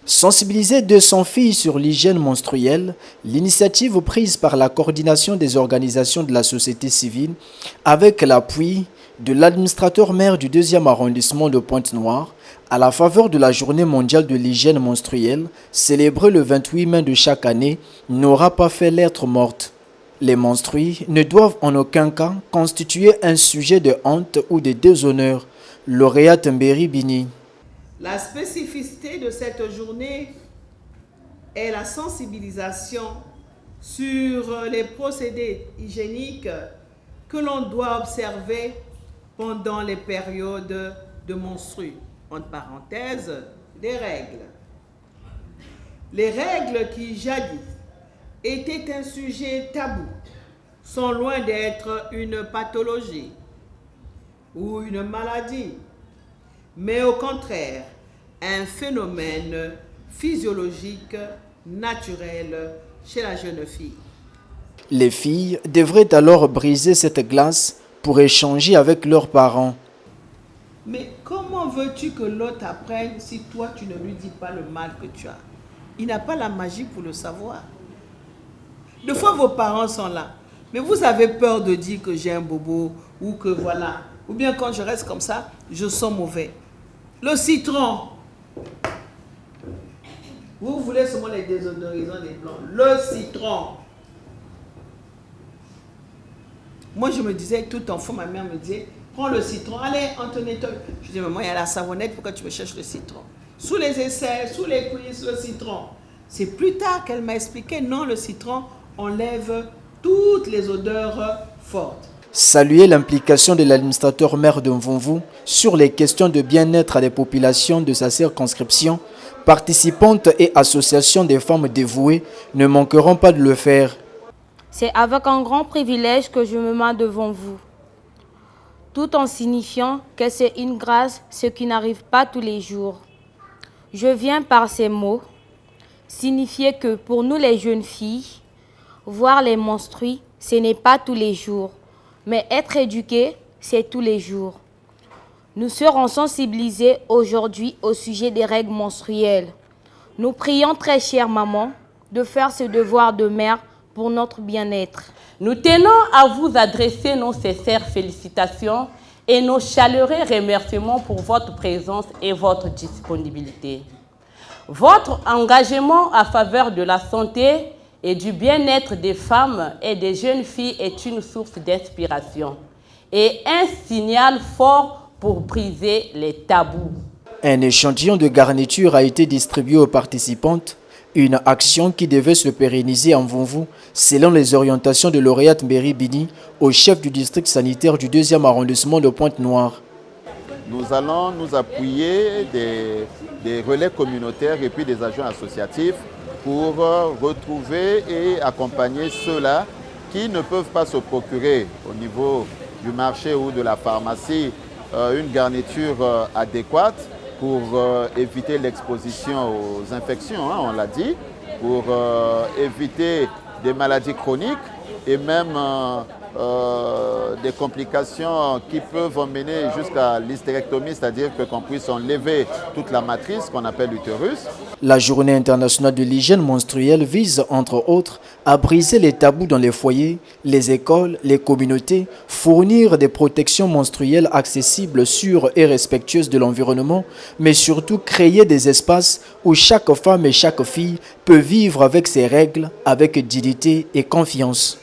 Sensibiliser 200 filles sur l'hygiène menstruelle, l'initiative prise par la coordination des organisations de la société civile avec l'appui de l'administrateur maire du 2e arrondissement de Pointe-Noire à la faveur de la Journée mondiale de l'hygiène menstruelle célébrée le 28 mai de chaque année n'aura pas fait lettre morte. Les menstrues ne doivent en aucun cas constituer un sujet de honte ou de déshonneur. Lauréate Mberi Bini. La spécificité de cette journée est la sensibilisation sur les procédés hygiéniques que l'on doit observer pendant les périodes de menstrues. Entre parenthèses, des règles. Les règles qui jadis étaient un sujet tabou sont loin d'être une pathologie ou une maladie, mais au contraire, un phénomène physiologique naturel chez la jeune fille. Les filles devraient alors briser cette glace pour échanger avec leurs parents. Mais comment veux-tu que l'autre apprenne si toi tu ne lui dis pas le mal que tu as? Il n'a pas la magie pour le savoir. Des fois vos parents sont là, mais vous avez peur de dire que j'ai un bobo ou que voilà. Ou bien quand je reste comme ça, je sens mauvais. Le citron. Vous voulez seulement les désodorisants des blancs. Le citron. Moi, je me disais, tout enfant, ma mère me disait, prends le citron, allez, Antoinette. Je dis, maman, il y a la savonnette, pourquoi tu me cherches le citron? Sous les aisselles, sous les cuisses, le citron. C'est plus tard qu'elle m'a expliqué, non, le citron enlève toutes les odeurs fortes. Saluer l'implication de l'administrateur maire de Mvumvu sur les questions de bien-être des populations de sa circonscription, participantes et associations des femmes dévouées ne manqueront pas de le faire. C'est avec un grand privilège que je me mets devant vous, tout en signifiant que c'est une grâce, ce qui n'arrive pas tous les jours. Je viens par ces mots signifier que pour nous les jeunes filles, voir les menstrues, ce n'est pas tous les jours. Mais être éduqué, c'est tous les jours. Nous serons sensibilisés aujourd'hui au sujet des règles menstruelles. Nous prions très chère maman de faire ce devoir de mère pour notre bien-être. Nous tenons à vous adresser nos sincères félicitations et nos chaleureux remerciements pour votre présence et votre disponibilité. Votre engagement en faveur de la santé et du bien-être des femmes et des jeunes filles est une source d'inspiration et un signal fort pour briser les tabous. Un échantillon de garniture a été distribué aux participantes, une action qui devait se pérenniser en Mvumvu selon les orientations de lauréate Mberi Bini au chef du district sanitaire du 2e arrondissement de Pointe-Noire. Nous allons nous appuyer des relais communautaires et puis des agents associatifs pour retrouver et accompagner ceux-là qui ne peuvent pas se procurer au niveau du marché ou de la pharmacie une garniture adéquate pour éviter l'exposition aux infections, on l'a dit, pour éviter des maladies chroniques et même des complications qui peuvent emmener jusqu'à l'hystérectomie, c'est-à-dire qu'on puisse enlever toute la matrice qu'on appelle l'utérus. La Journée internationale de l'hygiène menstruelle vise, entre autres, à briser les tabous dans les foyers, les écoles, les communautés, fournir des protections menstruelles accessibles, sûres et respectueuses de l'environnement, mais surtout créer des espaces où chaque femme et chaque fille peut vivre avec ses règles, avec dignité et confiance.